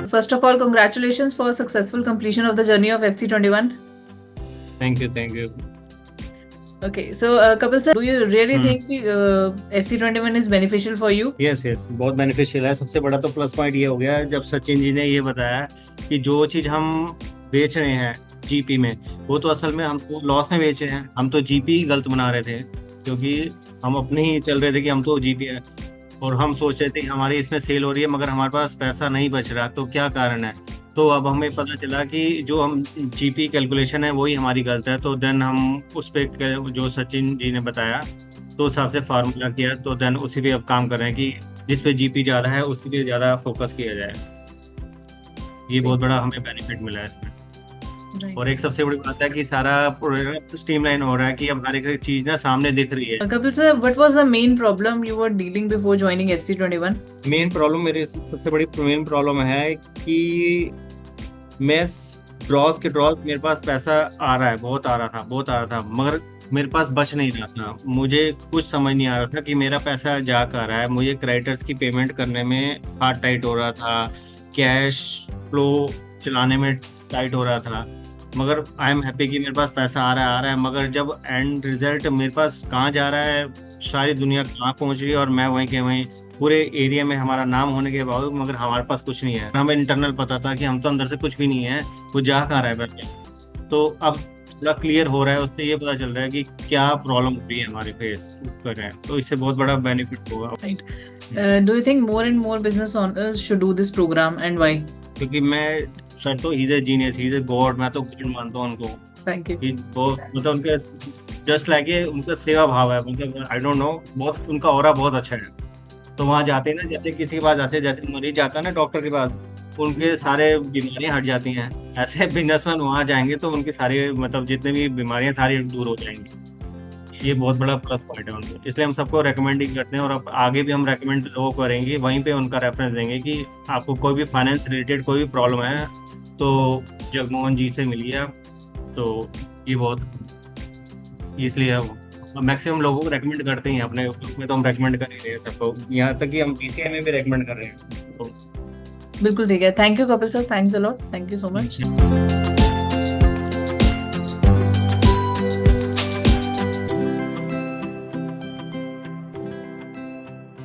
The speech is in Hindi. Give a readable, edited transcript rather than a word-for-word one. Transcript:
First of all, congratulations for successful completion of the journey of FC21. Thank you. Okay, so Kapil sir, do you really think FC21 is beneficial for you? Yes बहुत बेनिफिशियल है। सबसे बड़ा तो प्लस पॉइंट ये हो गया जब सचिन जी ने ये बताया कि जो चीज़ हम बेच रहे हैं जीपी में, वो तो असल में हमको लॉस में बेचे हैं। हम तो जीपी गलत बना रहे थे, क्योंकि हम अपने ही चल रहे थे कि हम तो जीपी है, और हम सोच रहे थे कि हमारी इसमें सेल हो रही है मगर हमारे पास पैसा नहीं बच रहा, तो क्या कारण है। तो अब हमें पता चला कि जो हम जीपी कैलकुलेशन है वही हमारी गलत है। तो देन हम उस पर जो सचिन जी ने बताया तो उस हिसाब से फार्मूला किया, तो देन उसी पे अब काम कर रहे हैं कि जिस पे जीपी ज़्यादा है उसी पे ज़्यादा फोकस किया जाए। ये बहुत बड़ा हमें बेनिफिट मिला है इसमें। Right. और एक सबसे बड़ी बात है कि सारा प्रोडक्ट स्ट्रीमलाइन हो रहा है कि अब हर एक चीज़ ना सामने दिख रही है। Kapil sir, what was the main problem you were dealing before joining FC21? Main problem मेरी सबसे बड़ी मेन प्रॉब्लम है कि मैं ड्रॉज मेरे पास पैसा आ रहा है, बहुत आ रहा था, मगर मेरे पास बच नहीं रहा था। मुझे कुछ समझ नहीं आ रहा था कि मेरा पैसा जा कर रहा है। मुझे क्रेडिटर्स की पेमेंट करने में हाथ टाइट हो रहा था, कैश फ्लो चलाने में टाइट हो रहा था। मगर आई एम हैप्पी कि मेरे पास पैसा आ रहा है, मगर जब एंड रिजल्ट मेरे पास कहाँ जा रहा है, सारी दुनिया कहाँ पहुँच रही है और मैं वहीं के वहीं पूरे एरिया में हमारा नाम होने के बावजूद मगर हमारे पास कुछ नहीं है। हमें इंटरनल पता था कि हम तो अंदर से कुछ भी नहीं है, वो जा कहाँ रहा है पैसे। तो अब थोड़ा क्लियर हो रहा है, उससे ये पता चल रहा है कि क्या प्रॉब्लम हो रही है हमारे फेस पर है, तो इससे बहुत बड़ा बेनिफिट होगा। Right. Do you think more and more business owners should do this program and why? क्योंकि मैं सर तो is a genius, is a god, मैं तो गॉड मानता हूँ उनको। Thank you. कि बहुत मतलब उनके जस्ट लाइक ये उनका सेवा भाव है, मतलब आई डोंट नो, बहुत उनका ऑरा बहुत अच्छा है। तो वहाँ जाते हैं ना, जैसे किसी के पास जाते, जैसे मरीज जाता है ना डॉक्टर के पास, उनके सारे बीमारियाँ हट जाती हैं। ऐसे बिजनेसमैन वहाँ जाएंगे तो उनकी सारी मतलब जितने भी बीमारियाँ सारी दूर हो जाएंगी। ये बहुत बड़ा प्लस पॉइंट है उनको, इसलिए हम सबको रेकमेंडिंग करते हैं और अब आगे भी हम रेकमेंड लोगों को करेंगे, वहीं पे उनका रेफरेंस देंगे कि आपको कोई भी फाइनेंस रिलेटेड कोई भी प्रॉब्लम है तो जगमोहन जी से मिलिए आप। तो ये बहुत इसलिए हम मैक्सिमम लोगों को रेकमेंड करते हैं, अपने ग्रुप में तो हम रेकमेंड कर ही रहे हैं सबको, यहाँ तक कि हम PCI में भी रेकमेंड कर रहे हैं। तो बिल्कुल ठीक है। Thank you Kapil sir. Thanks a lot. Thank you so much.